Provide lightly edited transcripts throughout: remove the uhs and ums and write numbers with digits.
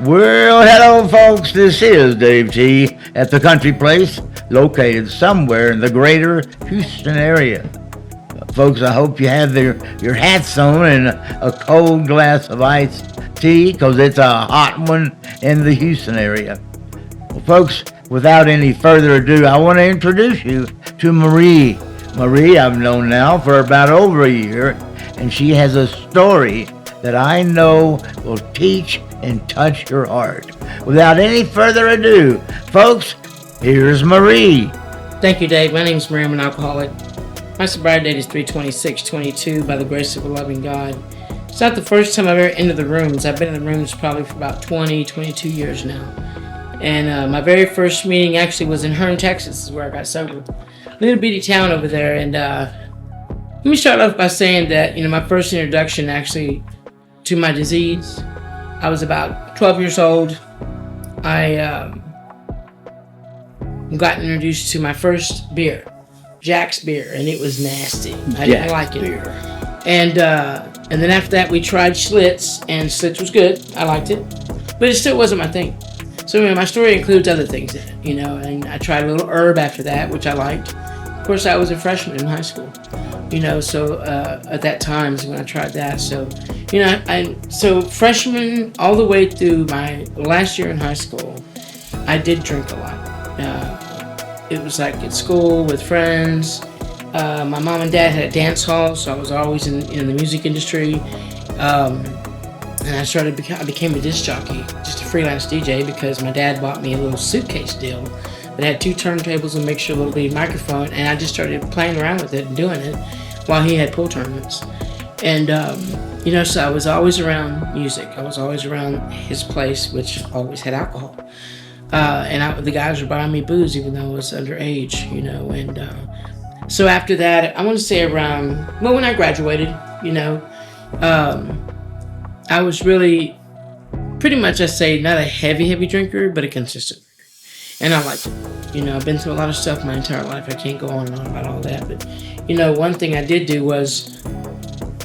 Well, hello, folks. This is Dave T. at the Country Place, located somewhere in the greater Houston area. Folks, I hope you have your hats on and a cold glass of iced tea, because it's a hot one in the Houston area. Well, folks, without any further ado, I want to introduce you to Marie. Marie, I've known now for about over a year, and she has a story that I know will teach and touch your heart. Without any further ado, folks, here's Marie. Thank you, Dave. My name is Marie. I'm an alcoholic. My sobriety date is 3/26/22 by the grace of a loving God. It's not the first time I've ever entered the rooms. I've been in the rooms probably for about 22 years now. And my very first meeting actually was in Hearne, Texas, is where I got sober. Little bitty town over there. And let me start off by saying that, my first introduction actually to my disease, I was about 12 years old. I got introduced to my first beer, Jack's beer, and it was nasty. I didn't like it. Beer. And then after that, we tried Schlitz, and Schlitz was good. I liked it, but it still wasn't my thing. So my story includes other things in it, and I tried a little herb after that, which I liked. Of course, I was a freshman in high school, so at that time is when I tried that. So, so freshman all the way through my last year in high school, I did drink a lot. It was like at school with friends. My mom and dad had a dance hall, so I was always in the music industry. And I became a disc jockey, just a freelance DJ, because my dad bought me a little suitcase deal that had 2 turntables and a little bitty microphone, and I just started playing around with it and doing it while he had pool tournaments. And so I was always around music. I was always around his place, which always had alcohol. And the guys were buying me booze, even though I was underage, And so after that, I want to say when I graduated, I was really pretty much, I say, not a heavy drinker, but a consistent drinker. And I liked it. I've been through a lot of stuff my entire life. I can't go on and on about all that. But, one thing I did do was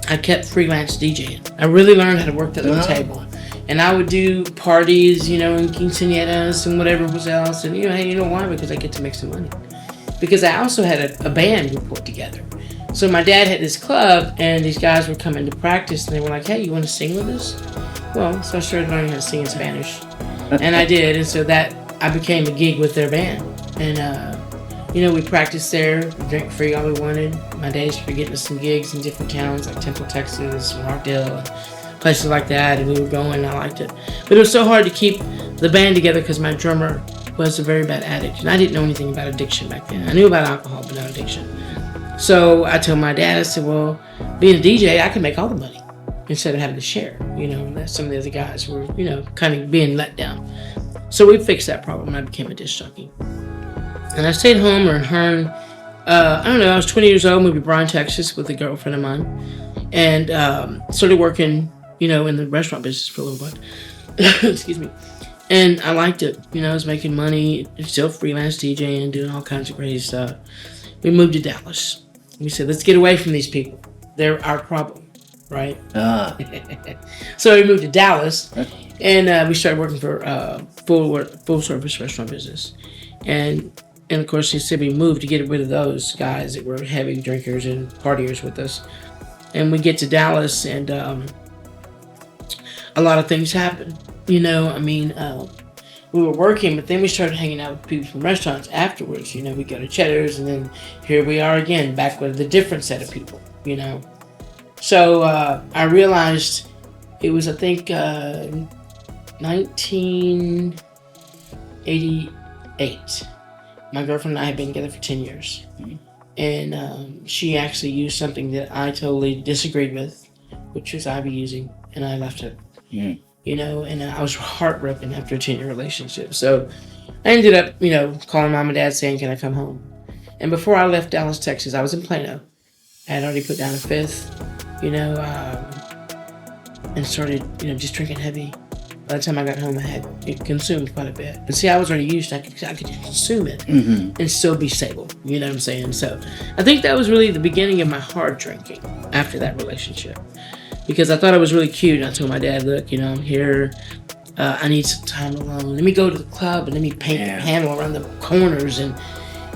I kept freelance DJing. I really learned how to work that little table. And I would do parties, in quinceañeras and whatever was else. And, hey, you know why? Because I get to make some money. Because I also had a band we put together. So my dad had this club, and these guys would come into practice, and they were like, hey, you want to sing with us? Well, so I started learning how to sing in Spanish. And I did, and so that I became a gig with their band. And, we practiced there, drank free all we wanted. My days were getting us some gigs in different towns, like Temple, Texas, Rockdale, and places like that, and we were going, and I liked it. But it was so hard to keep the band together because my drummer was a very bad addict, and I didn't know anything about addiction back then. I knew about alcohol, but not addiction. So I told my dad, I said, well, being a DJ, I can make all the money instead of having to share. Some of the other guys were, kind of being let down. So we fixed that problem, and I became a disc jockey. And I stayed home or in Hearne. I was 20 years old, moved to Bryan, Texas with a girlfriend of mine, and started working, in the restaurant business for a little bit. Excuse me. And I liked it. I was making money, still freelance DJing, doing all kinds of crazy stuff. We moved to Dallas. We said, let's get away from these people. They're our problem, right? So we moved to Dallas, and we started working for full service restaurant business. And of course, he said we moved to get rid of those guys that were heavy drinkers and partiers with us. And we get to Dallas, and a lot of things happened. We were working, but then we started hanging out with people from restaurants afterwards. We go to Cheddar's, and then here we are again, back with a different set of people, So I realized it was, I think, 1988. My girlfriend and I had been together for 10 years. Mm-hmm. And she actually used something that I totally disagreed with, which was IV using, and I left it. Mm-hmm. And I was heartbroken after a 10-year relationship. So I ended up, calling mom and dad saying, can I come home? And before I left Dallas, Texas, I was in Plano. I had already put down a fifth, and started, just drinking heavy. By the time I got home, I had it consumed quite a bit. But see, I was already used to it. I could consume it and still be stable. You know what I'm saying? So I think that was really the beginning of my hard drinking after that relationship. Because I thought I was really cute. And I told my dad, look, I'm here. I need some time alone. Let me go to the club and let me paint the panel around the corners. And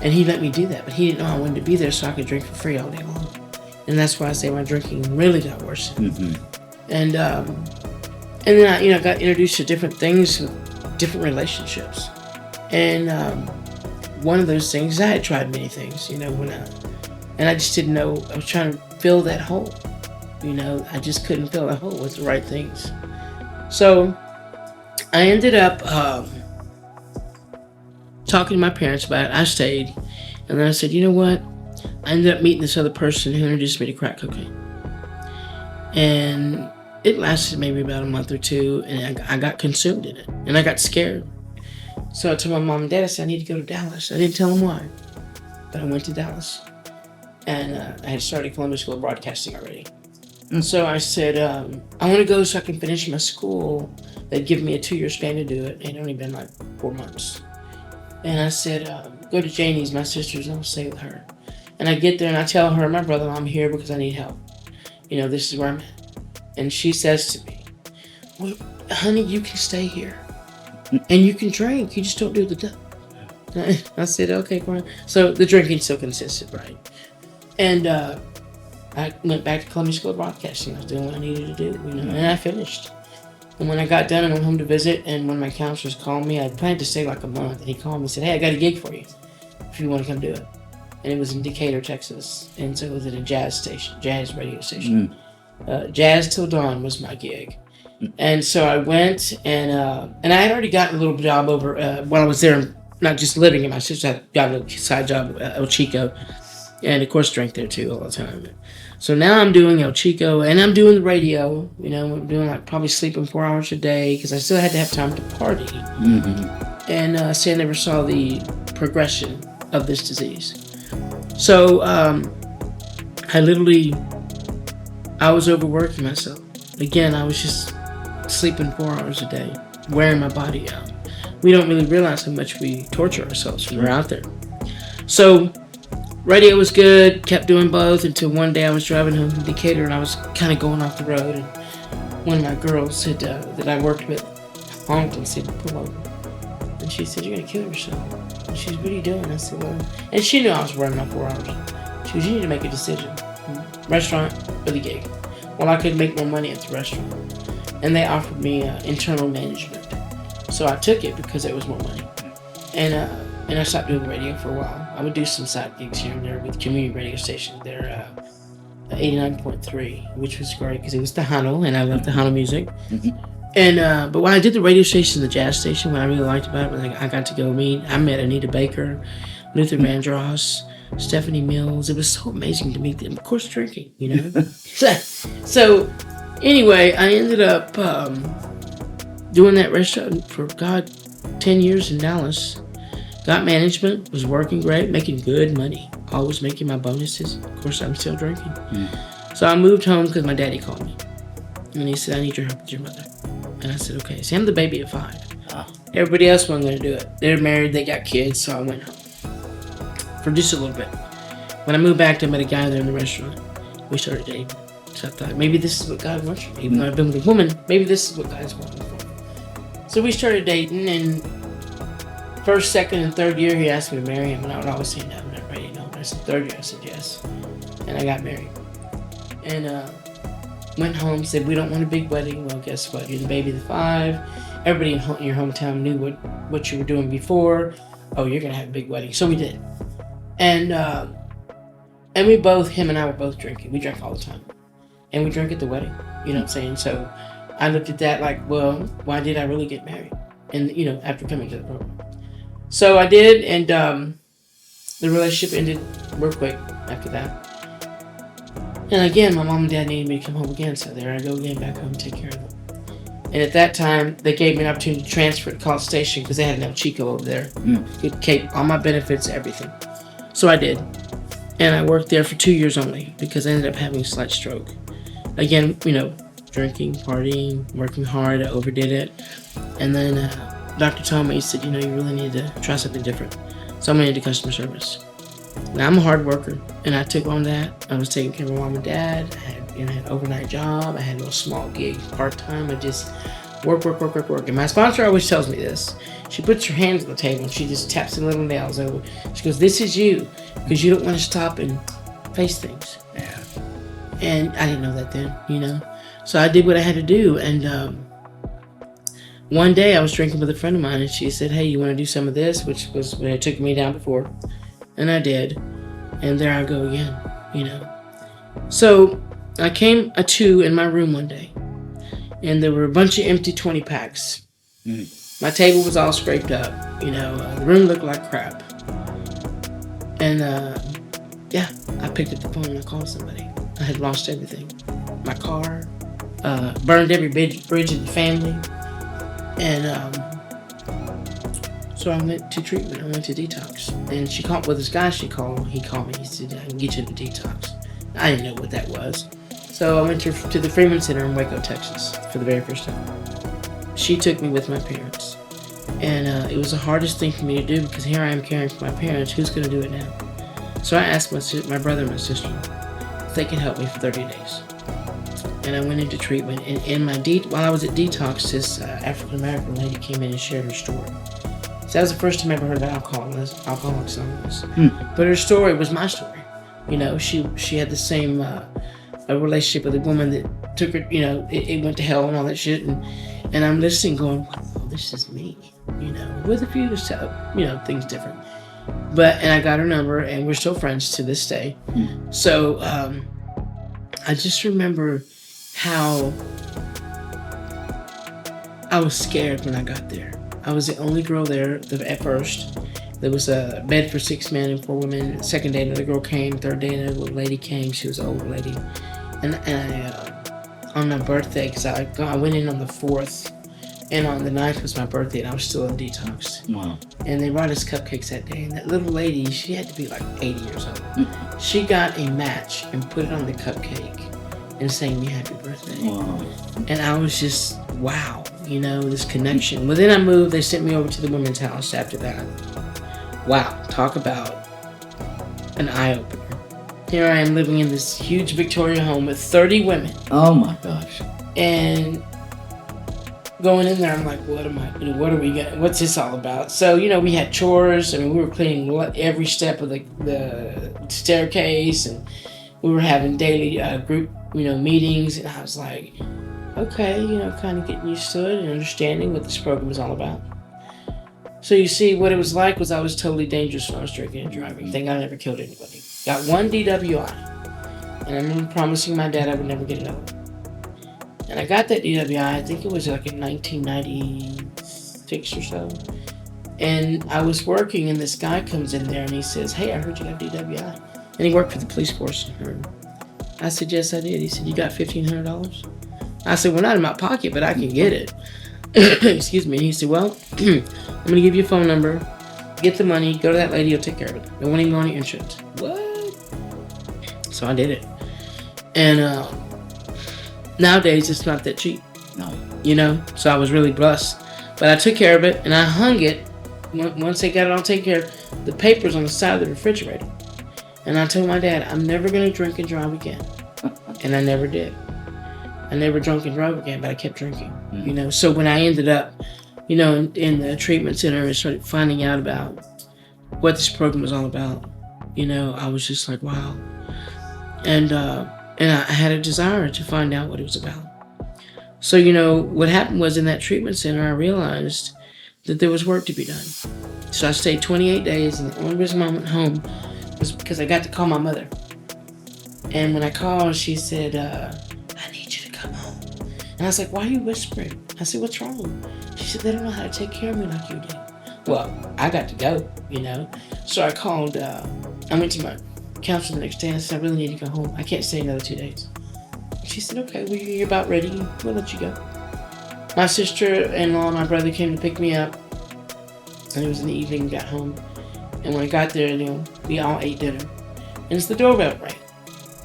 he let me do that. But he didn't know I wanted to be there so I could drink for free all day long. And that's why I say my drinking really got worse. And then I got introduced to different things, different relationships. And one of those things, I had tried many things, and I just didn't know. I was trying to fill that hole. I just couldn't fill that hole with the right things. So I ended up talking to my parents about it. I stayed. And then I said, you know what? I ended up meeting this other person who introduced me to crack cocaine. And it lasted maybe about a month or two, and I got consumed in it. And I got scared. So I told my mom and dad, I said, I need to go to Dallas. I didn't tell them why, but I went to Dallas. And I had started Columbia School of Broadcasting already. And so I said, I want to go so I can finish my school. They'd give me a 2-year span to do it. It had only been like 4 months. And I said, go to Janie's, my sister's, and I'll stay with her. And I get there and I tell her, my brother, I'm here because I need help. This is where I'm at. And she says to me, well, honey, you can stay here. And you can drink. You just don't do the dope. I said, okay, fine. So the drinking still consisted, right? And I went back to Columbia School of Broadcasting. I was doing what I needed to do, and I finished. And when I got done, I went home to visit, and one of my counselors called me. I planned to stay like a month, and he called me and said, hey, I got a gig for you if you want to come do it. And it was in Decatur, Texas. And so it was at a jazz radio station. Jazz Till Dawn was my gig. And so I went, and I had already gotten a little job over while I was there, not just living in my sister. I got a side job at El Chico, and of course drank there too all the time. So now I'm doing El Chico, and I'm doing the radio. I'm doing like probably sleeping 4 hours a day because I still had to have time to party. And say I never saw the progression of this disease. So I was overworking myself. Again, I was just sleeping 4 hours a day, wearing my body out. We don't really realize how much we torture ourselves when we're out there. So radio was good, kept doing both until one day I was driving home from Decatur and I was kind of going off the road, and one of my girls that I worked with honked and said, pull over. And she said, you're going to kill yourself. And she said, what are you doing? I said, well, and she knew I was running my 4 hours. She said, you need to make a decision. Restaurant or the gig? Well, I could make more money at the restaurant. And they offered me internal management. So I took it because it was more money. And I stopped doing radio for a while. I would do some side gigs here and there with community radio stations. They're 89.3, which was great because it was Tejano, and I love Tejano music. And but when I did the radio station, the jazz station, what I really liked about it was I got to go I met Anita Baker, Luther Vandross, Stephanie Mills. It was so amazing to meet them. Of course, drinking, So anyway, I ended up doing that restaurant for 10 years in Dallas. Got management, was working great, making good money, always making my bonuses. Of course, I'm still drinking. So I moved home because my daddy called me. And he said, I need your help with your mother. And I said, okay. See, I'm the baby of 5. Everybody else wasn't going to do it. They're married, they got kids, so I went home for just a little bit. When I moved back, I met a guy there in the restaurant. We started dating. So I thought, maybe this is what God wants for me. Even though I've been with a woman, maybe this is what God's wanting for me. So we started dating, and first, second, and third year, he asked me to marry him, and I would always say, no, I'm not ready, no. I said, third year, I said yes. And I got married. And went home, said, we don't want a big wedding. Well, guess what? You're the baby of the 5. Everybody in your hometown knew what you were doing before. Oh, you're going to have a big wedding. So we did. And we both, him and I were both drinking. We drank all the time. And we drank at the wedding. You know what I'm saying? So I looked at that like, well, why did I really get married? And, after coming to the program. So I did, and the relationship ended real quick after that. And again, my mom and dad needed me to come home again, so there I go again, back home to take care of them. And at that time, they gave me an opportunity to transfer to College Station because they had an El Chico over there. Could keep all my benefits, everything. So I did. And I worked there for 2 years only because I ended up having a slight stroke. Again, drinking, partying, working hard, I overdid it. And then doctor told me, he said, you really need to try something different. So I went into customer service. Now, I'm a hard worker, and I took on that. I was taking care of my mom and dad. I had an overnight job. I had a little small gig, part-time. I just Work, work, work, work, work. And my sponsor always tells me this. She puts her hands on the table and she just taps the little nails over. She goes, this is you, because you don't want to stop and face things. Yeah. And I didn't know that then, you know. So I did what I had to do. And one day I was drinking with a friend of mine and she said, hey, you want to do some of this? Which was when it took me down before. And I did. And there I go again, you know. So I came to in my room one day. And there were a bunch of empty 20 packs. My table was all scraped up. You know, the room looked like crap. And yeah, I picked up the phone and I called somebody. I had lost everything. My car, burned every bridge in the family. And so I went to treatment. I went to detox. And she called, well, this guy he called me. He said, I can get you to detox. I didn't know what that was. So I went to the Freeman Center in Waco, Texas for the very first time. She took me with my parents. And it was the hardest thing for me to do because here I am caring for my parents. Who's going to do it now? So I asked my brother and my sister if they could help me for 30 days. And I went into treatment. And while I was at detox, this African-American lady came in and shared her story. So that was the first time I ever heard about Alcoholics Anonymous. But her story was my story. You know, she had the same a relationship with a woman that took her, you know, it went to hell and all that shit. And I'm listening going, wow, this is me, you know, with a few, you know, things different. And I got her number and we're still friends to this day. So I just remember how I was scared when I got there. I was the only girl there at first. There was a bed for 6 men and 4 women. Second day, another girl came. Third day, another lady came. She was an old lady. And I, on my birthday, because I went in on the 4th, and on the 9th was my birthday, and I was still in detox. Wow. And they brought us cupcakes that day. And that little lady, she had to be like 80 years old. She got a match and put it on the cupcake and sang me happy birthday. Wow. And I was just, wow, you know, this connection. Well, then I moved. They sent me over to the women's house after that. Wow, talk about an eye-opener. Here I am living in this huge Victorian home with 30 women. Oh my gosh. And going in there, I'm like, what are we getting? What's this all about? So, you know, we had chores. I mean, we were cleaning every step of the staircase, and we were having daily group, you know, meetings. And I was like, okay, you know, kind of getting used to it and understanding what this program is all about. So you see, what it was like was I was totally dangerous when I was drinking and driving. Thank God I never killed anybody. Got 1 DWI. And I remember promising my dad I would never get another one. And I got that DWI, I think it was like in 1996 or so. And I was working and this guy comes in there and he says, hey, I heard you got DWI. And he worked for the police force. I said, yes, I did. He said, you got $1,500? I said, well, not in my pocket, but I can get it. Excuse me. He said, well, I'm going to give you a phone number. Get the money. Go to that lady. You'll take care of it. It won't even go on your insurance. What? So I did it. And nowadays, it's not that cheap. No. You know? So I was really blessed. But I took care of it, and I hung it. Once they got it all taken care of, the papers on the side of the refrigerator. And I told my dad, I'm never going to drink and drive again. And I never did. I never drunk and drove again, but I kept drinking. You know? So when I ended up, you know, in the treatment center and started finding out about what this program was all about, you know, I was just like, wow. And I had a desire to find out what it was about. So, you know, what happened was in that treatment center, I realized that there was work to be done. So I stayed 28 days, and the only reason I went home was because I got to call my mother. And when I called, she said, I need you to come home. And I was like, why are you whispering? I said, what's wrong? She said, they don't know how to take care of me like you do. Well, I got to go, you know. So I called, I went to my counselor the next day and I said, I really need to go home. I can't stay another 2 days. She said, okay, well, you're about ready. We'll let you go. My sister-in-law and my brother came to pick me up. And it was in the evening, we got home. And when I got there, you know, we all ate dinner. And it's the doorbell rang.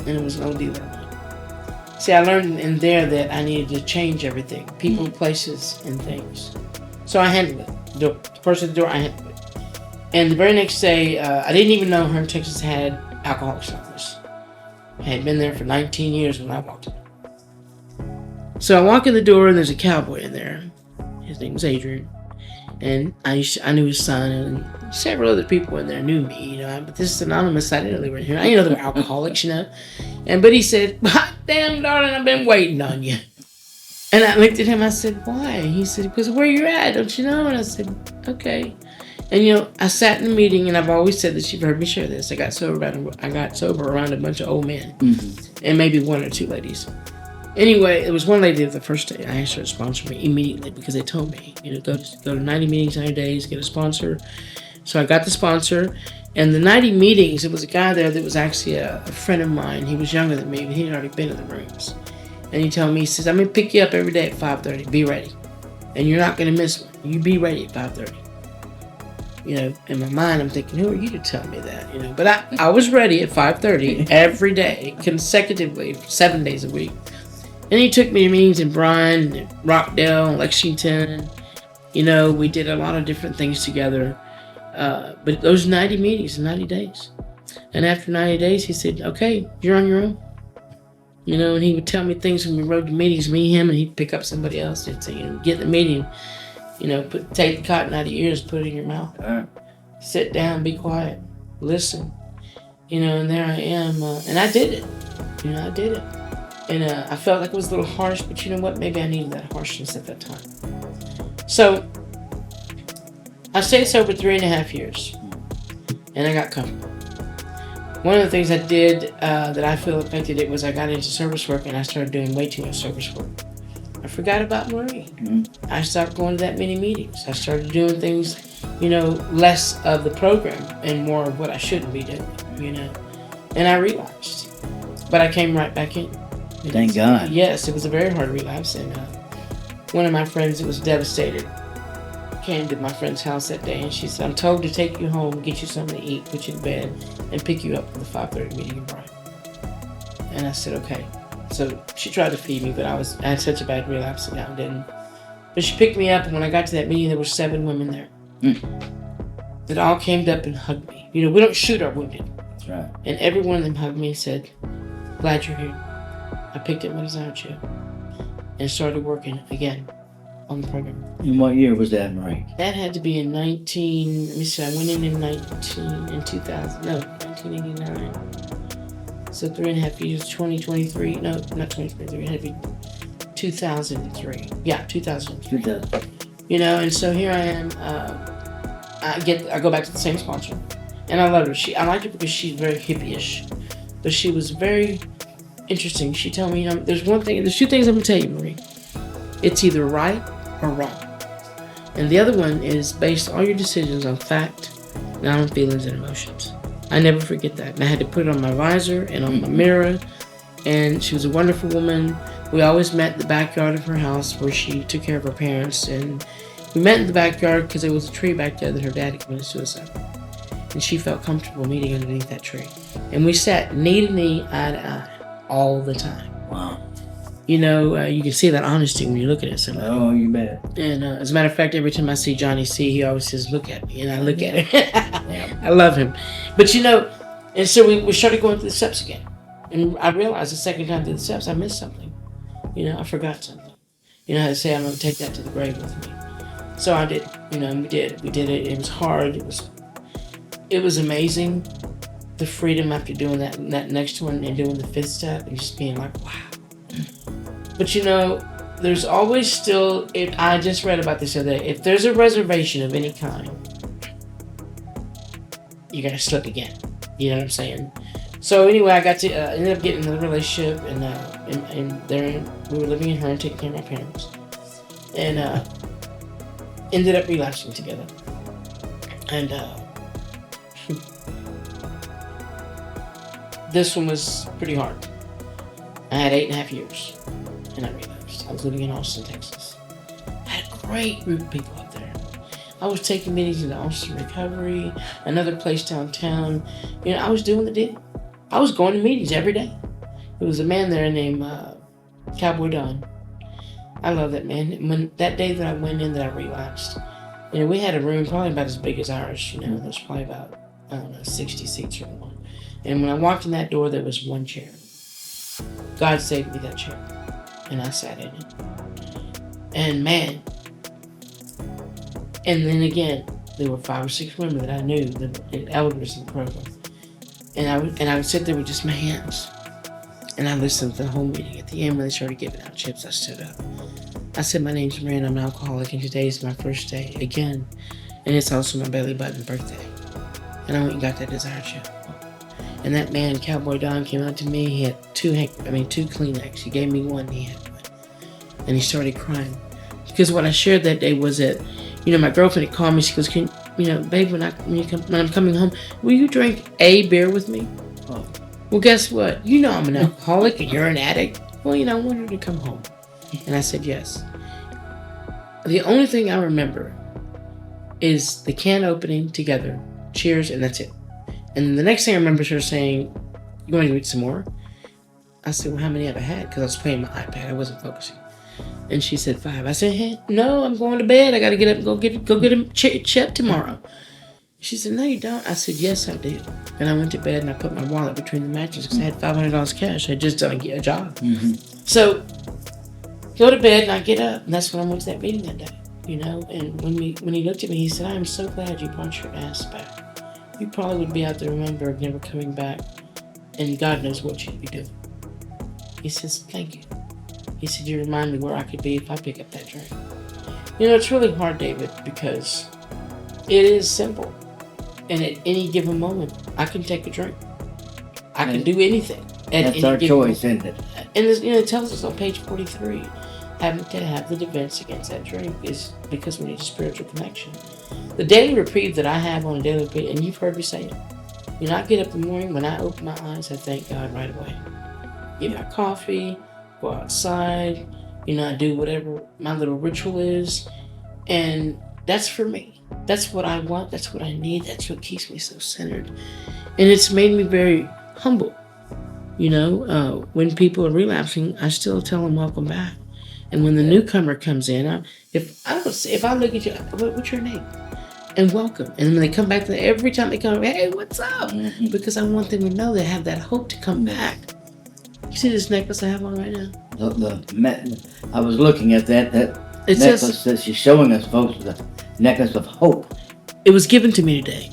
And it was an old dealer. See, I learned in there that I needed to change everything. People, places, and things. So I handled it. The person at the door, I handled it. And the very next day, I didn't even know her in Texas had Alcoholics Anonymous. I had been there for 19 years when I walked in. So I walk in the door and there's a cowboy in there. His name was Adrian. And I knew his son, and several other people in there knew me, But this is anonymous. I didn't know they were here. I didn't know they were alcoholics, But he said, "Hot damn, darling, I've been waiting on you." And I looked at him. I said, "Why?" He said, "Because where you're at, don't you know?" And I said, "Okay." And I sat in the meeting, and I've always said this. You've heard me share this. I got sober around a bunch of old men, and maybe one or two ladies. Anyway, it was one lady the first day. I asked her to sponsor me immediately because they told me, go to 90 meetings, 90 days, get a sponsor. So I got the sponsor. And the 90 meetings, it was a guy there that was actually a friend of mine. He was younger than me, but he had already been in the rooms. And he told me, he says, "I'm going to pick you up every day at 5:30. Be ready. And you're not going to miss one. You be ready at 5:30. In my mind, I'm thinking, who are you to tell me that? But I was ready at 5:30 every day, consecutively, 7 days a week. And he took me to meetings in Bryan, Rockdale, Lexington. We did a lot of different things together. But those 90 meetings, 90 days. And after 90 days, he said, "Okay, you're on your own." And he would tell me things when we rode to meetings, me, him, and he'd pick up somebody else. He'd say, "Get in the meeting, take the cotton out of your ears, put it in your mouth. Sit down, be quiet, listen." And there I am. And I did it. I did it. And I felt like it was a little harsh, but you know what? Maybe I needed that harshness at that time. So I stayed sober 3.5 years, and I got comfortable. One of the things I did that I feel affected it was I got into service work, and I started doing way too much service work. I forgot about Marie. I stopped going to that many meetings. I started doing things, less of the program and more of what I shouldn't be doing, And I relapsed, but I came right back in. Thank God. Yes, it was a very hard relapse, and one of my friends that was devastated came to my friend's house that day, and she said, "I'm told to take you home, get you something to eat, put you to bed, and pick you up for the 5:30 meeting in Bryan." And I said, "Okay." So she tried to feed me, but I had such a bad relapse and I didn't. But she picked me up, and when I got to that meeting, there were 7 women there that all came up and hugged me. We don't shoot our wounded. That's right. And every one of them hugged me and said, "Glad you're here." I picked up my desire chair and started working again on the program. In what year was that, Marie? That had to be in 19. Let me see. I went in 2000. No, 1989. So 3.5 years. 2023. No, not 2023. It had to be 2003. Yeah, 2003. 2000. And so here I am. I go back to the same sponsor, and I love her. I liked her because she's very hippie-ish, but she was very interesting. She told me, there's 2 things I'm gonna tell you, Marie. It's either right or wrong. And the other one is base all your decisions on fact, not on feelings and emotions. I never forget that. And I had to put it on my visor and on my mirror. And she was a wonderful woman. We always met in the backyard of her house where she took care of her parents. And we met in the backyard because there was a tree back there that her dad had committed suicide. And she felt comfortable meeting underneath that tree. And we sat knee to knee, eye to eye, all the time. Wow. You can see that honesty when you're looking at somebody. Oh, you bet. And as a matter of fact, every time I see Johnny C, he always says, "Look at me," and I look at him. I love him. But and so we started going through the steps again. And I realized the second time through the steps, I missed something. I forgot something. I had to say, I'm going to take that to the grave with me. So I did. And we did. We did it. It was hard. It was amazing. The freedom after doing that next one and doing the 5th step and just being like, wow. But there's always still, I just read about this the other day, if there's a reservation of any kind, you're going to slip again. You know what I'm saying? So anyway, I got to, ended up getting another relationship, and we were living in her and taking care of my parents. And ended up relapsing together. And this one was pretty hard. I had 8.5 years, and I relapsed. I was living in Austin, Texas. I had a great group of people up there. I was taking meetings in the Austin Recovery, another place downtown. I was doing the deal. I was going to meetings every day. There was a man there named Cowboy Don. I love that man. When that day that I went in, that I relapsed, we had a room probably about as big as ours. There's probably about 60 seats or more. And when I walked in that door, there was one chair. God saved me that chair. and I sat in it. And man, and then again, there were 5 or 6 women that I knew, the elders in the program. And I would sit there with just my hands. And I listened to the whole meeting. At the end, when they started giving out chips, I stood up. I said, my name's Miranda, I'm an alcoholic, and today is my first day again. And it's also my belly button birthday. And I went and got that desire chip. And that man, Cowboy Don, came out to me. He had 2 Kleenex. He gave me one, he had one. And he started crying. Because what I shared that day was that, my girlfriend had called me. She goes, babe, when I'm coming home, will you drink a beer with me? Oh. Well, guess what? I'm an alcoholic and you're an addict. Well, I want her to come home. And I said yes. The only thing I remember is the can opening together, cheers, and that's it. And the next thing I remember is her saying, you want to eat some more? I said, well, how many have I had? Because I was playing my iPad. I wasn't focusing. And she said 5. I said, hey, no, I'm going to bed. I got to get up and go get a chip tomorrow. She said, no, you don't. I said, yes, I do. And I went to bed and I put my wallet between the mattresses because I had $500 cash. I had just done a job. Mm-hmm. So, go to bed and I get up. And that's when I went to that meeting that day, And when he looked at me, he said, I am so glad you brought your ass back. You probably would be out there in Remember never coming back. And God knows what you'd be doing. He says, thank you. He said, you remind me where I could be if I pick up that drink. It's really hard, David, because it is simple. And at any given moment, I can take a drink. I can do anything. That's our choice, isn't it? And it tells us on page 43, having to have the defense against that drink is because we need a spiritual connection. The daily reprieve that I have on a daily reprieve, and you've heard me say it. I get up in the morning, when I open my eyes, I thank God right away. Get my coffee, go outside, I do whatever my little ritual is, and that's for me. That's what I want, that's what I need, that's what keeps me so centered. And it's made me very humble. When people are relapsing, I still tell them welcome back. And when the newcomer comes in, if I look at you, what's your name? And welcome. And when they come back, every time they come, hey, what's up? Mm-hmm. Because I want them to know they have that hope to come back. You see this necklace I have on right now? I was looking at that necklace that she's showing us, folks, the necklace of hope. It was given to me today.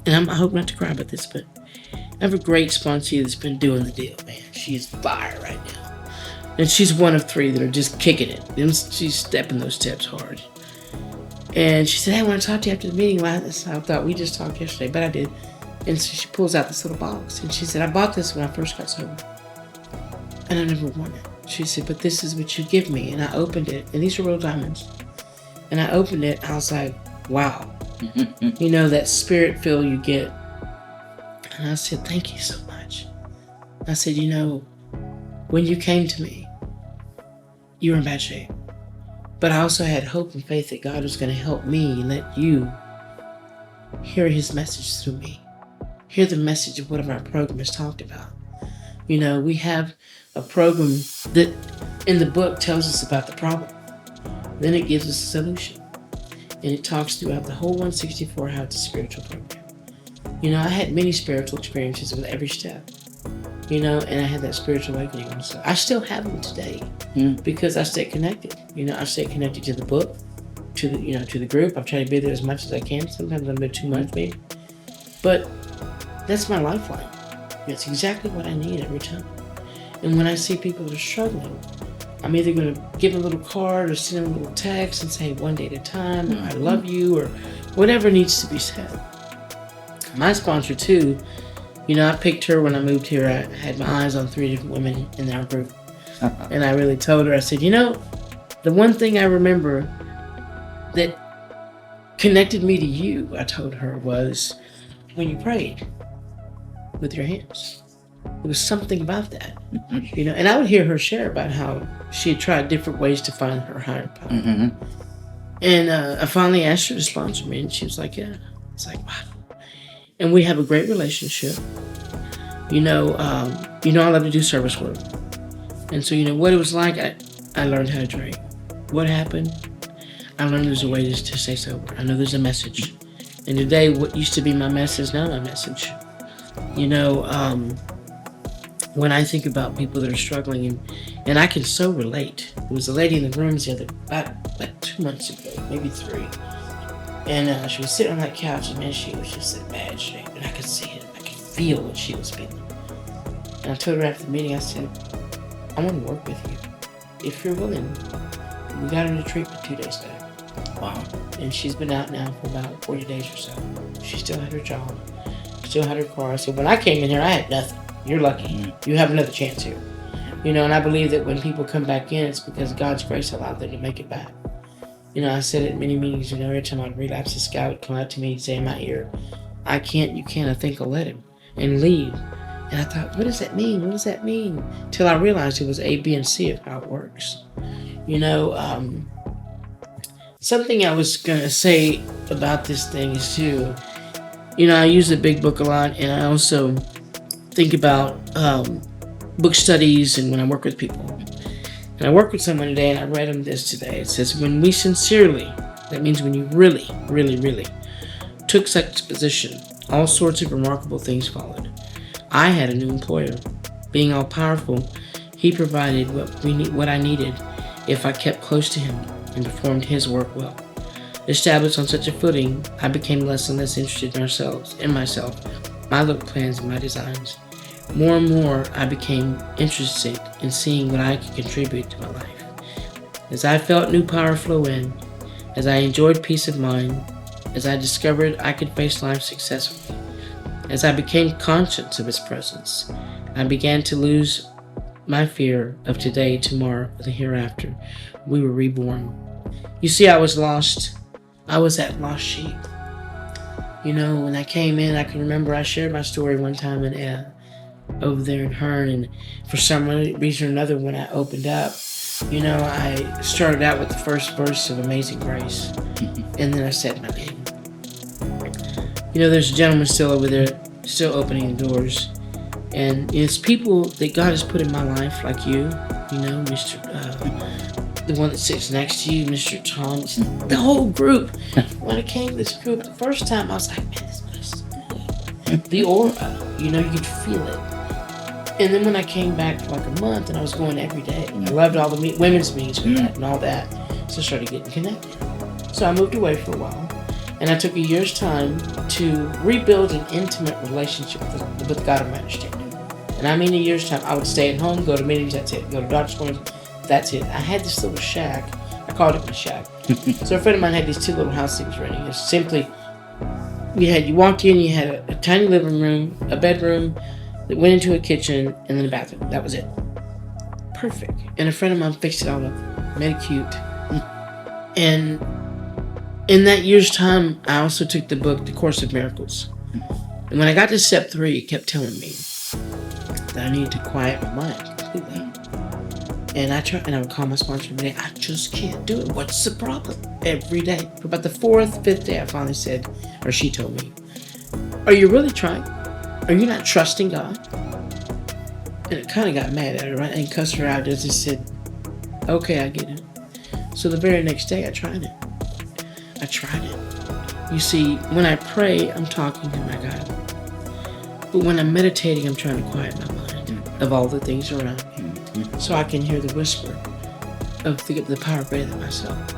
And I hope not to cry about this, but I have a great sponsor that's been doing the deal, man. She's fire right now. And she's one of 3 that are just kicking it. She's stepping those steps hard. And she said, hey, I want to talk to you after the meeting. Well, I thought we just talked yesterday, but I did. And so she pulls out this little box. And she said, I bought this when I first got sober. And I never won it. She said, but this is what you give me. And I opened it. And these are real diamonds. And I opened it. I was like, wow. That spirit feel you get. And I said, thank you so much. I said, when you came to me, you were in bad shape. But I also had hope and faith that God was going to help me and let you hear his message through me. Hear the message of what our program has talked about. We have a program that in the book tells us about the problem. Then it gives us a solution. And it talks throughout the whole 164 how it's a spiritual program. I had many spiritual experiences with every step. And I had that spiritual awakening also. I still have them today because I stay connected. I stay connected to the book, to the group. I'm trying to be there as much as I can. Sometimes I'm a bit too much, maybe. But that's my lifeline. It's exactly what I need every time. And when I see people that are struggling, I'm either going to give a little card or send them a little text and say, one day at a time, or I love you, or whatever needs to be said. My sponsor, too, I picked her when I moved here. I had my eyes on 3 different women in our group. And I really told her, I said, the one thing I remember that connected me to you, I told her, was when you prayed with your hands. There was something about that, and I would hear her share about how she had tried different ways to find her higher power. Mm-hmm. And I finally asked her to sponsor me, and she was like, yeah. It's like, wow. And we have a great relationship. I love to do service work. And so, what it was like, I learned how to drink. What happened? I learned there's a way to stay sober. I know there's a message. And today, what used to be my message is now my message. when I think about people that are struggling, and I can so relate. There was a lady in the rooms the other about 2 months ago, maybe 3, and she was sitting on that couch, and man, she was just in bad shape, and I could see it, I could feel what she was feeling. And I told her after the meeting, I said, I want to work with you. If you're willing, we got her to treatment 2 days later. Wow. And she's been out now for about 40 days or so. She still had her job, still had her car. So when I came in here, I had nothing. You're lucky. Mm-hmm. You have another chance here. And I believe that when people come back in, it's because God's grace allowed them to make it back. I said it in many meetings, every time I'd relapse, this guy would come out to me and say in my ear, you can't, I think I'll let him, and leave. And I thought, what does that mean? What does that mean? Till I realized it was A, B, and C of how it works. Something I was going to say about this thing is too, I use the big book a lot, and I also think about book studies and when I work with people. And I worked with someone today, and I read him this today. It says, when we sincerely, that means when you really, really, really took such position, all sorts of remarkable things followed. I had a new employer. Being all powerful, he provided what I needed if I kept close to him and performed his work well. Established on such a footing, I became less and less interested in myself, my little plans and my designs. More and more, I became interested in seeing what I could contribute to my life. As I felt new power flow in, as I enjoyed peace of mind, as I discovered I could face life successfully, as I became conscious of its presence, I began to lose my fear of today, tomorrow, or the hereafter. We were reborn. You see, I was lost. I was that lost sheep. When I came in, I can remember I shared my story one time over there in Hearn, and for some reason or another, when I opened up, I started out with the first verse of Amazing Grace, and then I said my name. There's a gentleman still over there, still opening the doors, and it's people that God has put in my life, like you, Mr. The one that sits next to you, Mr. Tom, the whole group. When I came to this group the first time, I was like, man, this place is good. The aura, you could feel it. And then when I came back for like a month, and I was going every day, I loved all the women's meetings with that and all that, so I started getting connected. So I moved away for a while, and I took a year's time to rebuild an intimate relationship with God of my understanding. And I mean a year's time. I would stay at home, go to meetings, that's it. Go to doctor's appointments, that's it. I had this little shack. I called it my shack. So a friend of mine had these 2 little houses he was renting. It was simply, you walked in, you had a tiny living room, a bedroom that went into a kitchen, and then a bathroom. That was it. Perfect. And a friend of mine fixed it all up, made it cute. And in that year's time, I also took the book, The Course of Miracles. And when I got to step 3, it kept telling me that I needed to quiet my mind completely. And I would call my sponsor every day. I just can't do it. What's the problem? Every day. For about the 4th, 5th day, I finally said, or she told me, are you really trying? Are you not trusting God? And it kind of got mad at her, right? And cussed her out. I just said, okay, I get it. So the very next day, I tried it. You see, when I pray, I'm talking to my God. But when I'm meditating, I'm trying to quiet my mind of all the things around me. So I can hear the whisper of the power greater than myself.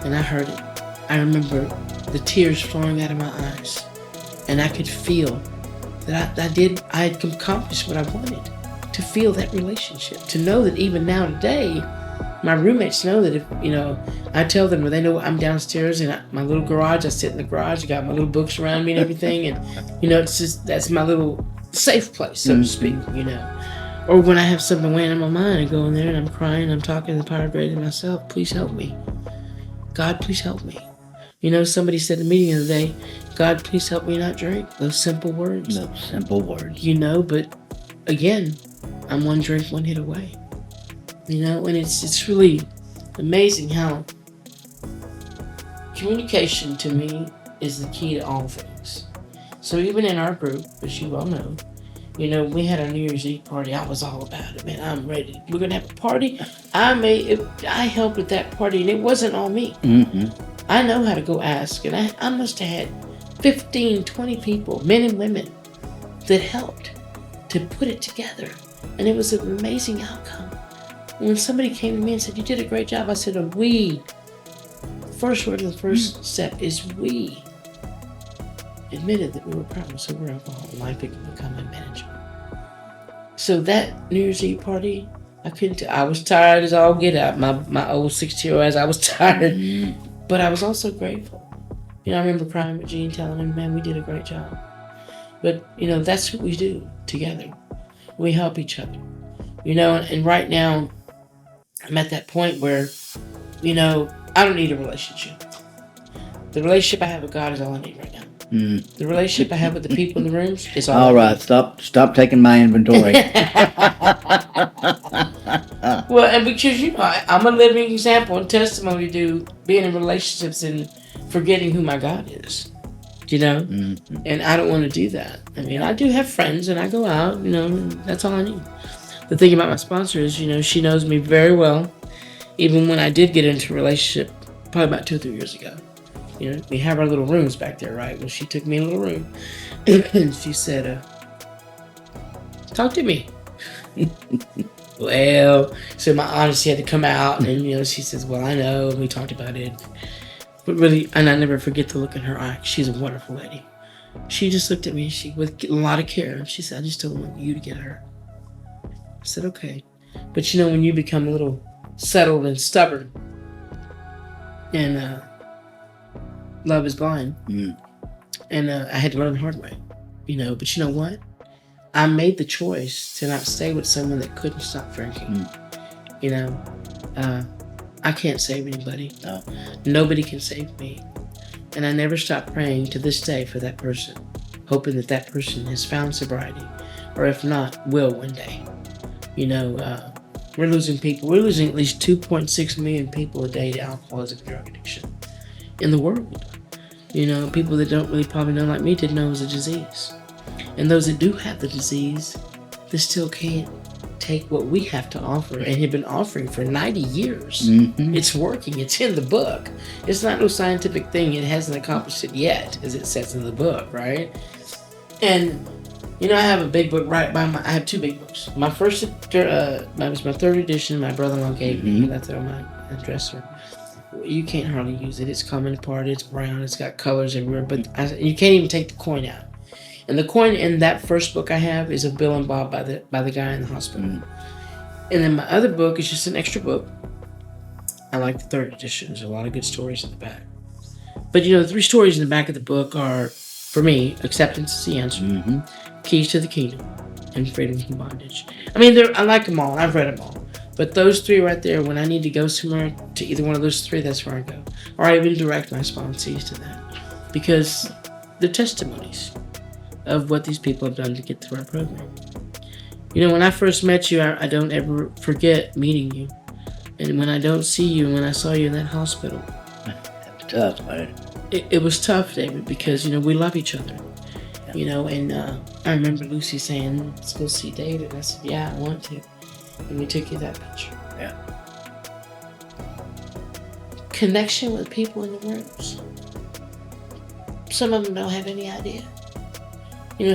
And I heard it. I remember the tears flowing out of my eyes. And I could feel that I had accomplished what I wanted. To feel that relationship. To know that even now today, my roommates know that if, I tell them, they know I'm downstairs in my little garage. I sit in the garage. I got my little books around me and everything. And, it's just, that's my little safe place, so to speak, Or when I have something weighing on my mind, I go in there and I'm crying. I'm talking to the power greater than myself. Please help me. God, please help me. Somebody said in the meeting the other day, God, please help me not drink. Those simple words. Those simple words. But again, I'm one drink, one hit away. And it's really amazing how communication to me is the key to all things. So even in our group, as you well know, we had our New Year's Eve party. I was all about it, man. I'm ready. We're going to have a party. I helped with that party, and it wasn't all me. Mm-hmm. I know how to go ask, and I must have had 15, 20 people, men and women, that helped to put it together. And it was an amazing outcome. When somebody came to me and said, "You did a great job," I said, "We." The first word of the first step is we admitted that we were problems over alcohol and life became unmanageable. So that New Year's Eve party, I was tired as all get out. My old 60-year-old ass, I was tired. But I was also grateful. I remember crying with Gene, telling him, "Man, we did a great job." But, that's what we do together. We help each other. And right now, I'm at that point where, I don't need a relationship. The relationship I have with God is all I need right now. The relationship I have with the people in the rooms is all I need. Stop taking my inventory. Well, and because, I'm a living example and testimony to being in relationships and forgetting who my God is. And I don't want to do that. I mean, I do have friends and I go out, that's all I need. The thing about my sponsor is, she knows me very well, even when I did get into a relationship probably about 2 or 3 years ago. We have our little rooms back there, right? Well, she took me in a little room and she said, "Talk to me." Well, so my honesty had to come out, and she says, "Well, I know," and we talked about it. But really, and I never forget the look in her eye. She's a wonderful lady. She just looked at me, with a lot of care, and she said, "I just don't want you to get hurt." I said, "Okay." But when you become a little settled and stubborn, and love is blind, and I had to learn the hard way, But you know what? I made the choice to not stay with someone that couldn't stop drinking. I can't save anybody. No. Nobody can save me. And I never stop praying to this day for that person, hoping that that person has found sobriety, or if not, will one day. We're losing people. We're losing at least 2.6 million people a day to alcoholism and drug addiction in the world. People that don't really probably know, like me, didn't know it was a disease. And those that do have the disease, they still can't take what we have to offer and have been offering for 90 years. It's working. It's in the book. It's not no scientific thing. It hasn't accomplished it yet, as it says in the book, right? And, I have a big book right by I have 2 big books. My first, was my 3rd edition. My brother-in-law gave me. That's on my dresser. You can't hardly use it. It's coming apart. It's brown. It's got colors everywhere. But you can't even take the coin out. And the coin in that first book I have is of Bill and Bob by the guy in the hospital. And then my other book is just an extra book. I like the 3rd edition. There's a lot of good stories in the back. But the 3 stories in the back of the book are, for me, acceptance is the answer, keys to the kingdom, and freedom from bondage. I mean, I like them all. I've read them all. But those 3 right there, when I need to go somewhere to either one of those 3, that's where I go. Or I even direct my sponsees to that. Because they're testimonies of what these people have done to get through our program. When I first met you, I don't ever forget meeting you. And when I don't see you, when I saw you in that hospital. That's tough, man. It was tough, David, because, we love each other. And I remember Lucy saying, "Let's go see David." And I said, "Yeah, I want to." And we took you that picture. Yeah. Connection with people in the rooms. Some of them don't have any idea.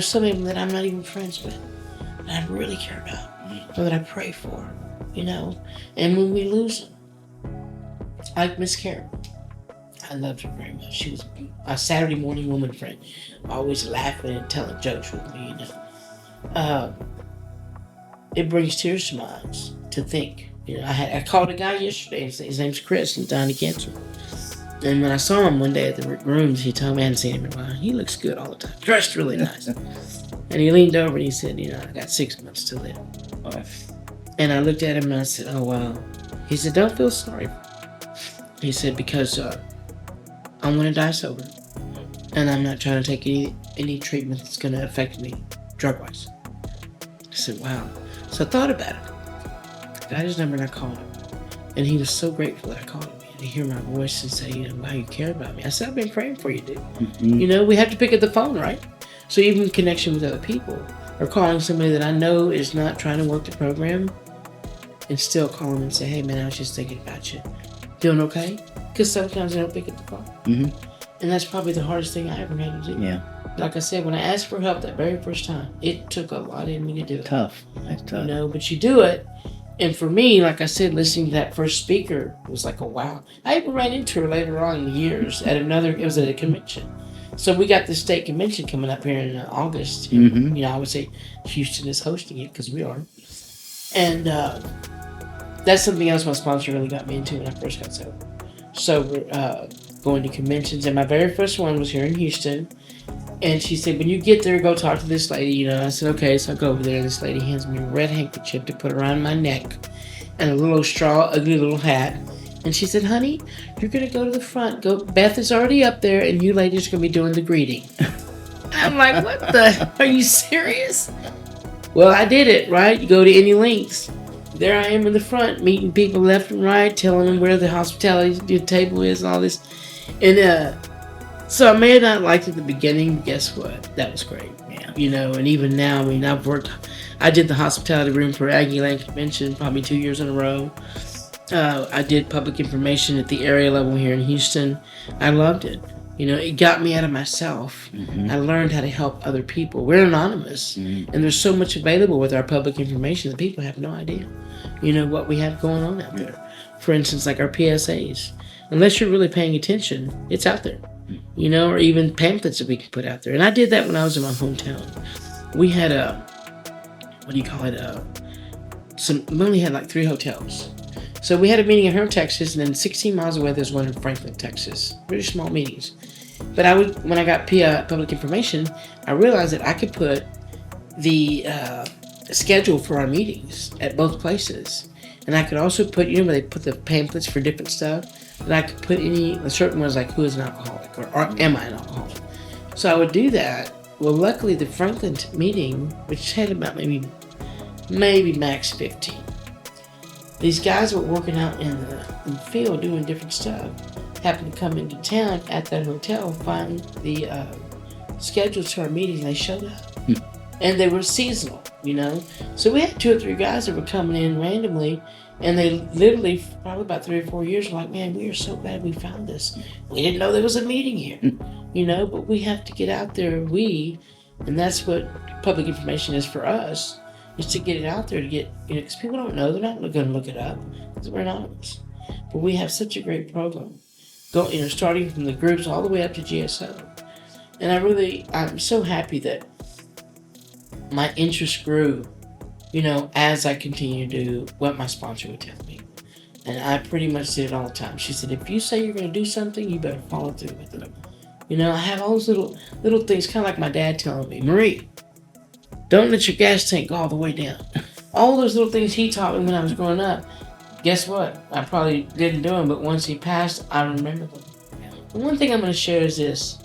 Some of them that I'm not even friends with, that I really care about, or that I pray for, And when we lose them, like Miss Carol, I loved her very much. She was a Saturday morning woman friend, always laughing and telling jokes with me, It brings tears to my eyes to think. I called a guy yesterday. His name's Chris. He's dying of cancer. And when I saw him one day at the rooms, he told me I hadn't seen him in a while. He looks good all the time. Dressed really nice. And he leaned over and he said, I got 6 months to live. And I looked at him and I said, "Oh, wow." He said, "Don't feel sorry." He said, "Because I want to die sober. And I'm not trying to take any treatment that's going to affect me drug-wise." I said, "Wow." So I thought about it. I got his number and I called him. And he was so grateful that I called him. To hear my voice and say, "Wow, you care about me." I said, "I've been praying for you, dude." We have to pick up the phone, right? So even connection with other people, or calling somebody that I know is not trying to work the program, and still call them and say, "Hey, man, I was just thinking about you. Doing okay?" Because sometimes they don't pick up the phone. And that's probably the hardest thing I ever had to do. Yeah. Like I said, when I asked for help that very first time, it took a lot in me to do it. Tough. That's tough. You know, but you do it. And for me, like I said, listening to that first speaker was like a wow. I even ran into her later on in the years at it was at a convention. So we got the state convention coming up here in August. Mm-hmm. You know, I would say Houston is hosting it because we are. And that's something else my sponsor really got me into when I first got sober. So we're going to conventions. And my very first one was here in Houston. And she said, when you get there, go talk to this lady. You know, I said, okay. So I go over there. This lady hands me a red handkerchief to put around my neck and a little ugly little hat. And she said, honey, you're going to go to the front. Beth is already up there, and you ladies are going to be doing the greeting. I'm like, what the? Are you serious? Well, I did it, right? You go to any lengths. There I am in the front, meeting people left and right, telling them where the hospitality table is and all this. And so I may have not liked it at the beginning, but guess what? That was great. Yeah. You know, and even now, I mean, I did the hospitality room for Aggie Land Convention probably 2 years in a row. I did public information at the area level here in Houston. I loved it. You know, it got me out of myself. Mm-hmm. I learned how to help other people. We're anonymous, and there's so much available with our public information that people have no idea, you know, what we have going on out there. For instance, like our PSAs. Unless you're really paying attention, it's out there, you know, or even pamphlets that we can put out there. And I did that when I was in my hometown. We had we only had like 3 hotels. So we had a meeting in Hearne, Texas, and then 16 miles away there's one in Franklin, Texas. Really small meetings. But when I got public information, I realized that I could put the schedule for our meetings at both places. And I could also put, you know, where they put the pamphlets for different stuff. And I could put certain ones like, who is an alcoholic? Or am I an alcoholic? So I would do that. Well, luckily the Franklin meeting, which had about maybe max 15. These guys were working out in the field doing different stuff. Happened to come into town at that hotel, find the schedules to our meetings, and they showed up. And they were seasonal, you know. So we had 2 or 3 guys that were coming in randomly, and they literally, probably about 3 or 4 years, were like, man, we are so glad we found this. We didn't know there was a meeting here, you know, but we have to get out there, and that's what public information is for us. Is to get it out there, to get, you know, because people don't know, they're not going to look it up because we're anonymous. But we have such a great program, starting from the groups all the way up to GSO. And I'm so happy that my interest grew, you know, as I continue to do what my sponsor would tell me. And I pretty much did it all the time. She said, if you say you're going to do something, you better follow through with it. You know, I have all those little things, kind of like my dad telling me, Marie, don't let your gas tank go all the way down. All those little things he taught me when I was growing up. Guess what? I probably didn't do them, but once he passed, I remember them. The one thing I'm going to share is this.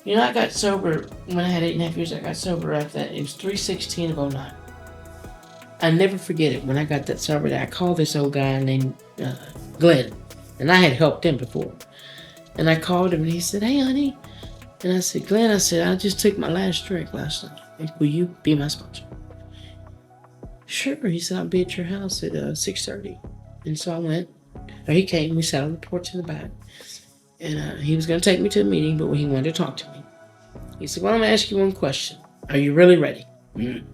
You know, I got sober when I had 8.5 years. I got sober after that. It was 3/16 of 09. I never forget it. When I got that sober, I called this old guy named Glenn, and I had helped him before. And I called him, and he said, hey, honey. And I said, Glenn, I just took my last drink last night. Will you be my sponsor? Sure. He said, I'll be at your house at 6:30. And so I went. Or he came. We sat on the porch in the back. And he was going to take me to a meeting, but he wanted to talk to me. He said, well, I'm going to ask you one question. Are you really ready? And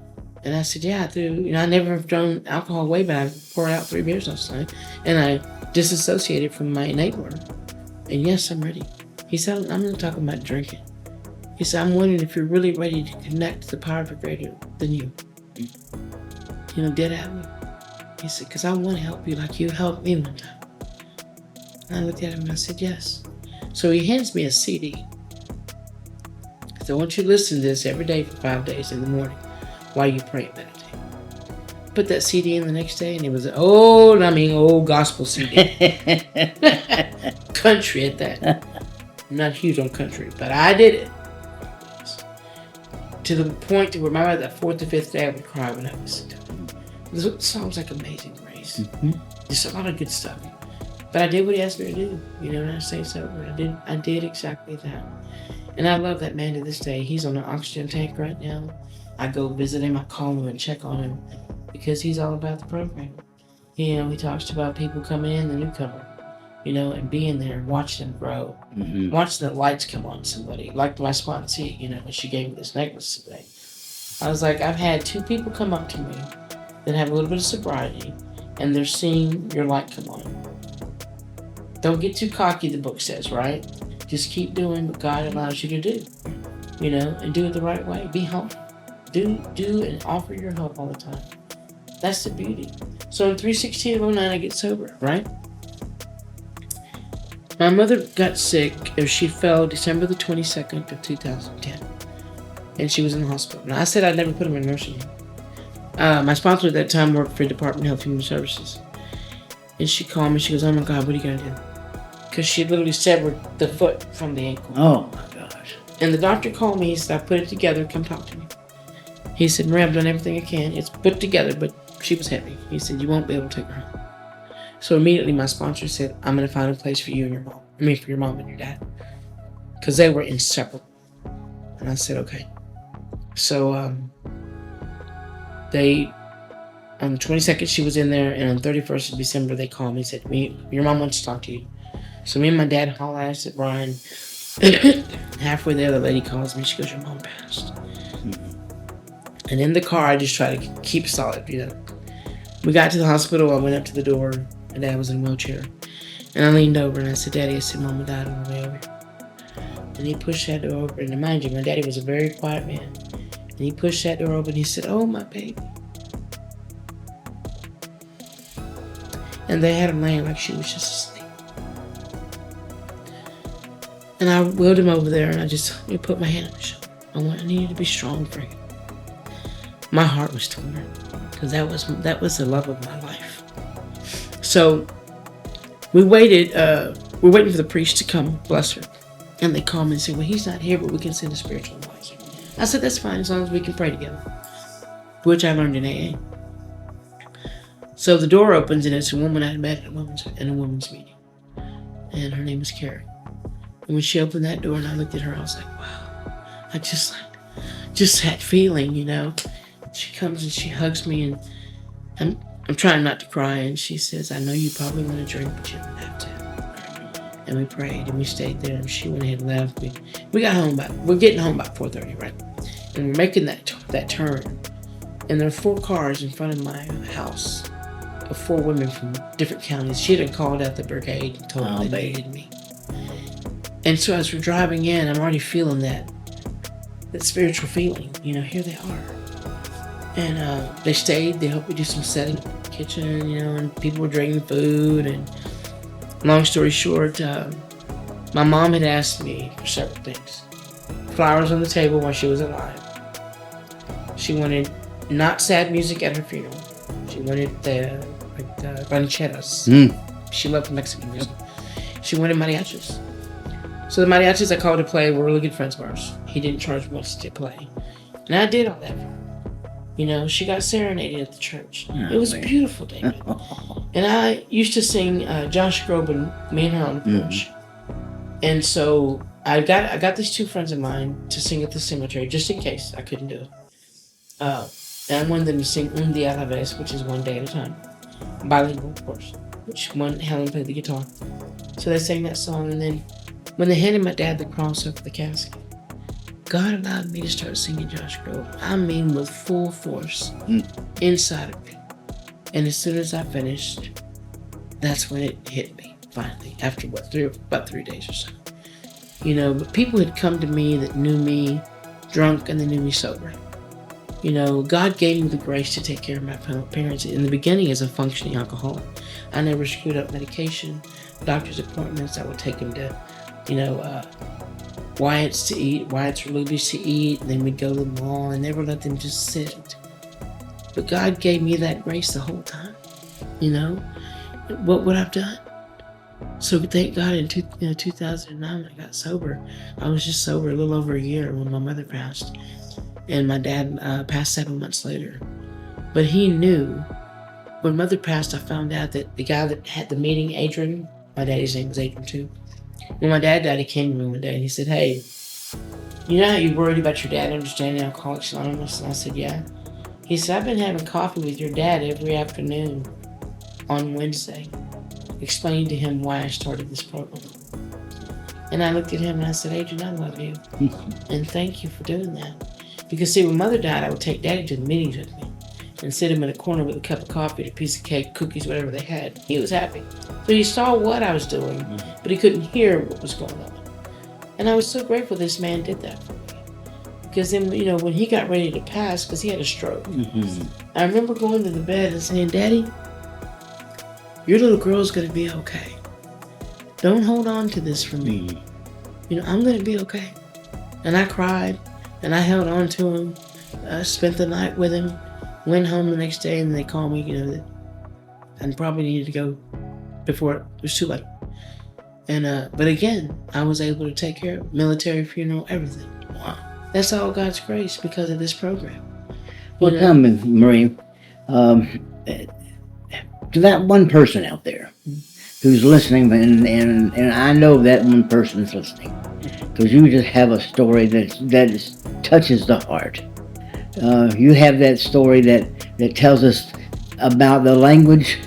I said, yeah, I do. You know, I never have thrown alcohol away, but I poured out 3 beers last night. And I disassociated from my enabler. And yes, I'm ready. He said, I'm not talking about drinking. He said, I'm wondering if you're really ready to connect to the power of a greater than you. You know, dead at me. He said, because I want to help you like you helped me one time. And I looked at him and I said, yes. So he hands me a CD. So I want you to listen to this every day for 5 days in the morning while you pray and meditate. Put that CD in the next day, and it was an old gospel CD. Country at that. I'm not huge on country, but I did it. To the point to where maybe that 4th or 5th day I would cry when I listened to it. The song's like Amazing Grace. Just a lot of good stuff. But I did what he asked me to do. You know, and I say so. I did exactly that. And I love that man to this day. He's on an oxygen tank right now. I go visit him. I call him and check on him because he's all about the program. You know, he talks about people coming in, the newcomer. and being there and watching them grow, watching the lights come on somebody, like my sponsee, when she gave me this necklace today. I was like, I've had 2 people come up to me that have a little bit of sobriety, and they're seeing your light come on. Don't get too cocky, the book says, right? Just keep doing what God allows you to do, and do it the right way. Be humble. Do and offer your help all the time. That's the beauty. So in 3/16/09, I get sober, right? My mother got sick, or she fell December the 22nd of 2010. And she was in the hospital. And I said I'd never put her in a nursing home. My sponsor at that time worked for the Department of Health and Human Services. And she called me. She goes, "Oh my God, what are you going to do?" Because she literally severed the foot from the ankle. Oh my gosh. And the doctor called me. He said, "I put it together. Come talk to me." He said, "Maria, I've done everything I can. It's put together, but she was heavy." He said, "You won't be able to take her home." So immediately my sponsor said, "I'm going to find a place for you and your mom. For your mom and your dad." Because they were inseparable. And I said, "Okay." So on the 22nd, she was in there, and on the 31st of December, they called me and said, "Your mom wants to talk to you." So me and my dad haul ass at Brian. Halfway there, the lady calls me. She goes, "Your mom passed." And in the car, I just try to keep solid, We got to the hospital. I went up to the door. My dad was in a wheelchair. And I leaned over and I said, "Daddy," I said, "Mama died on the way over." And he pushed that door open. And mind you, my daddy was a very quiet man. And he pushed that door open and he said, "Oh, my baby." And they had him laying like she was just asleep. And I wheeled him over there and I put my hand on his shoulder. I needed to be strong for him. My heart was torn because that was the love of my life. So we waited. We're waiting for the priest to come, bless her. And they called me and said, "Well, he's not here, but we can send a spiritual advisor." I said, "That's fine, as long as we can pray together," which I learned in AA. So the door opens and it's a woman I had met in a women's meeting. And her name was Carrie. And when she opened that door and I looked at her, I was like, wow. I just that feeling, She comes and she hugs me and I'm trying not to cry, and she says, "I know you probably want to drink, but you don't have to." And we prayed and we stayed there, and she went ahead and left. We got home we're getting home about 4:30, right? And we're making that turn. And there are 4 cars in front of my house of 4 women from different counties. She had called out the brigade and told them they needed me. And so as we're driving in, I'm already feeling that spiritual feeling. Here they are. And they stayed. They helped me do some setting in the kitchen, and people were drinking food. And long story short, my mom had asked me for several things. Flowers on the table while she was alive. She wanted not sad music at her funeral. She wanted the rancheras. She loved Mexican music. She wanted mariachis. So the mariachis I called to play were really good friends of ours. He didn't charge much to play. And I did all that for her. She got serenaded at the church. It was beautiful, David. And I used to sing Josh Groban, Me and Her on the Porch. And so I got these 2 friends of mine to sing at the cemetery, just in case I couldn't do it. And I wanted them to sing Un Dia a la Vez, which is one day at a time. Bilingual, of course, which Helen played the guitar. So they sang that song, and then when they handed my dad the cross over the casket, God allowed me to start singing Josh Groban. With full force inside of me. And as soon as I finished, that's when it hit me, finally, after about 3 days or so. But people had come to me that knew me drunk and they knew me sober. God gave me the grace to take care of my parents in the beginning as a functioning alcoholic. I never screwed up medication, doctor's appointments. I would take them to, Wyatt's to eat, Wyatt's or Luby's to eat, and then we'd go to the mall and never let them just sit. But God gave me that grace the whole time. What would I've done? So thank God in 2009 when I got sober, I was just sober a little over a year when my mother passed. And my dad passed 7 months later. But he knew. When mother passed, I found out that the guy that had the meeting, Adrian, my daddy's name was Adrian too. When my dad died, he came to me one day and he said, "Hey, you know how you're worried about your dad understanding Alcoholics Anonymous?" And I said, "Yeah." He said, "I've been having coffee with your dad every afternoon on Wednesday. explained to him why I started this program. And I looked at him and I said, Adrian, I love you. And thank you for doing that. Because see, when Mother died, I would take Daddy to the meetings with me and sit him in a corner with a cup of coffee, a piece of cake, cookies, whatever they had. He was happy. So he saw what I was doing, but he couldn't hear what was going on. And I was so grateful this man did that for me. Because then, when he got ready to pass, because he had a stroke, I remember going to the bed and saying, Daddy, your little girl's going to be okay. Don't hold on to this for me. I'm going to be okay. And I cried, and I held on to him. I spent the night with him, went home the next day, and they called me, that I probably needed to go before it was too late. And but again, I was able to take care of military funeral, everything. Wow. That's all God's grace because of this program. Well, tell me, Marie, to that one person out there who's listening, and I know that one person is listening, because you just have a story that touches the heart. You have that story that tells us about the language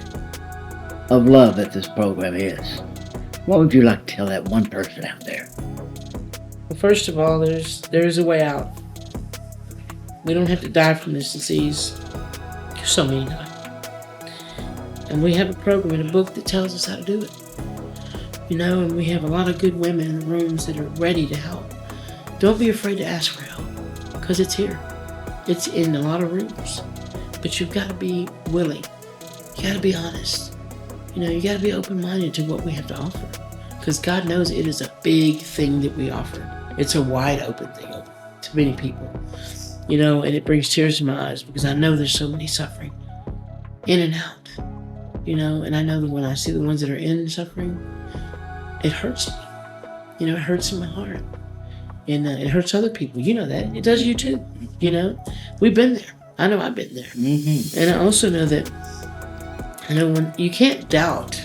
of love that this program is. What would you like to tell that one person out there? Well, first of all, there's a way out. We don't have to die from this disease so many times. And we have a program and a book that tells us how to do it. And we have a lot of good women in the rooms that are ready to help. Don't be afraid to ask for help, because it's here. It's in a lot of rooms. But you've got to be willing. You got to be honest. You got to be open-minded to what we have to offer. Because God knows it is a big thing that we offer. It's a wide open thing to many people. And it brings tears to my eyes because I know there's so many suffering in and out. And I know that when I see the ones that are in suffering, it hurts me. It hurts in my heart. And it hurts other people. You know that. It does you too. We've been there. I know I've been there. Mm-hmm. And I also know that, when you can't doubt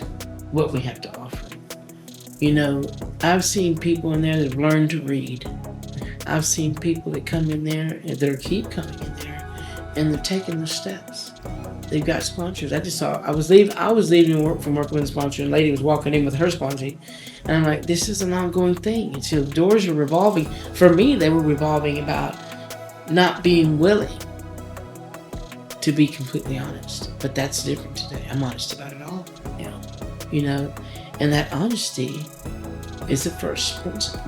what we have to offer. I've seen people in there that have learned to read. I've seen people that come in there and that keep coming in there, and they're taking the steps. They've got sponsors. I was leaving work from work with a sponsor, and a lady was walking in with her sponsor, and I'm like, this is an ongoing thing. And so the doors are revolving. For me, they were revolving about not being willing to be completely honest. But that's different today. I'm honest about it all. And that honesty is the first principle.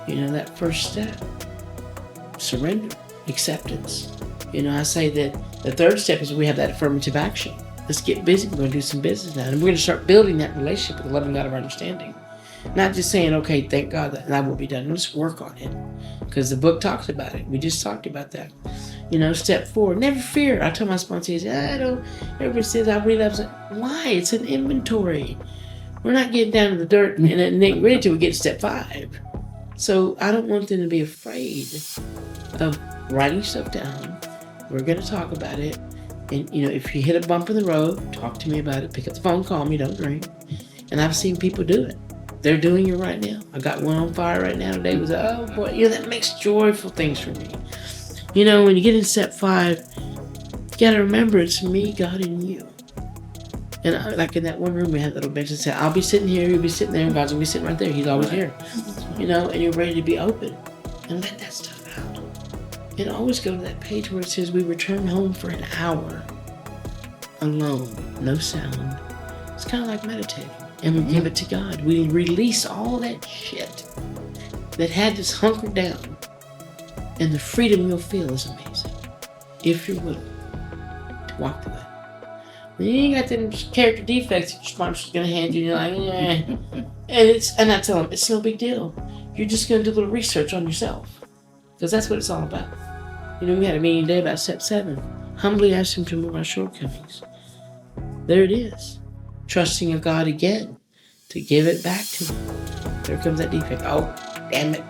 That first step. Surrender. Acceptance. I say that the third step is we have that affirmative action. Let's get busy. We're going to do some business now. And we're going to start building that relationship with the loving God of our understanding. Not just saying, okay, thank God that will be done. Let's work on it. Because the book talks about it. We just talked about that. Step 4, never fear. I tell my sponsees, everybody says I relapse. Why? It's an inventory. We're not getting down to the dirt and then ready till we get to step 5. So I don't want them to be afraid of writing stuff down. We're going to talk about it. And, if you hit a bump in the road, talk to me about it. Pick up the phone, call me, don't drink. And I've seen people do it. They're doing it right now. I got one on fire right now today. Was oh boy, that makes joyful things for me. When you get in step 5, you got to remember it's me, God, and you. And like in that one room, we had a little bench that said, I'll be sitting here, you'll be sitting there, and God's going to be sitting right there. He's always here. And you're ready to be open. And let that stuff out. And always go to that page where it says, we return home for an hour. Alone. No sound. It's kind of like meditating. And we give it to God. We release all that shit that had us hunkered down. And the freedom you'll feel is amazing. If you're willing to walk the way. When you ain't got them character defects that your sponsor's going to hand you, and you're like, and I tell them, it's no big deal. You're just going to do a little research on yourself. Because that's what it's all about. We had a meeting today about step 7. Humbly ask Him to remove our shortcomings. There it is. Trusting in God again to give it back to Him. There comes that defect. Oh, damn it.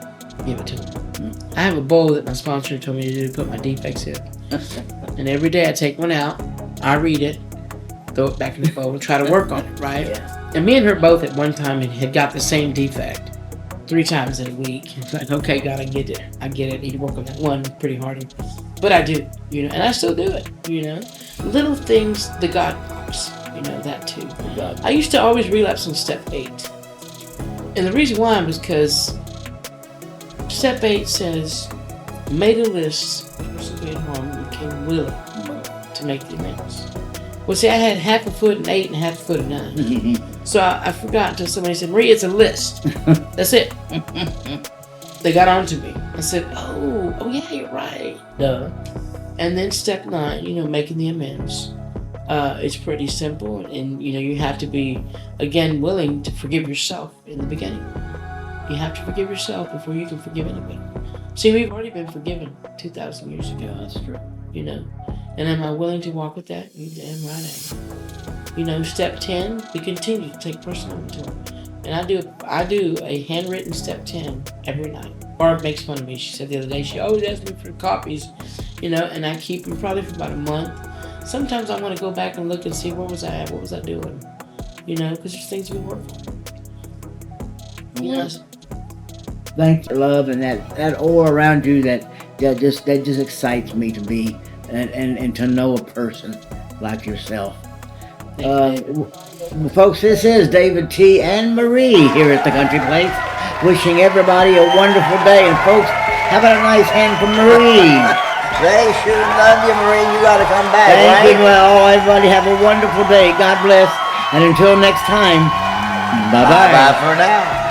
Give it to Him. I have a bowl that my sponsor told me to do to put my defects in. And every day I take one out, I read it, throw it back in the bowl, and try to work on it, right? Yeah. And me and her both at one time had got the same defect 3 times in a week. It's like, okay, God, I get it. I need to work on that one pretty hard. But I do, and I still do it, Little things, the God box. You know, that too. God. I used to always relapse on step 8. And the reason why was because step 8 says, made a list, persevered harm, and became willing to make the amends. Well, see, I had half a foot in 8 and half a foot in 9. So I forgot until somebody said, Marie, it's a list. That's it. They got onto me. I said, oh yeah, you're right. Duh. And then step 9, you know, making the amends. It's pretty simple, and you know, you have to be, again, willing to forgive yourself in the beginning. You have to forgive yourself before you can forgive anybody. See, we've already been forgiven 2,000 years ago. Yeah, that's true. You know, and am I willing to walk with that? You damn right I am. You know, step 10, we continue to take personal inventory. And I do a handwritten step 10 every night. Barb makes fun of me. She said the other day, she always asks me for copies, you know, and I keep them probably for about a month. Sometimes I want to go back and look and see where was I at, what was I doing, you know, because there's things we work on. Yes. Thanks, love, and that aura around you that just excites me to be and to know a person like yourself. Folks, this is David T. and Marie here at the Country Place, wishing everybody a wonderful day. And folks, how about a nice hand from Marie? They sure love you, Marie. You got to come back, Thank right? you. Well, everybody have a wonderful day. God bless. And until next time, bye-bye. Bye for now.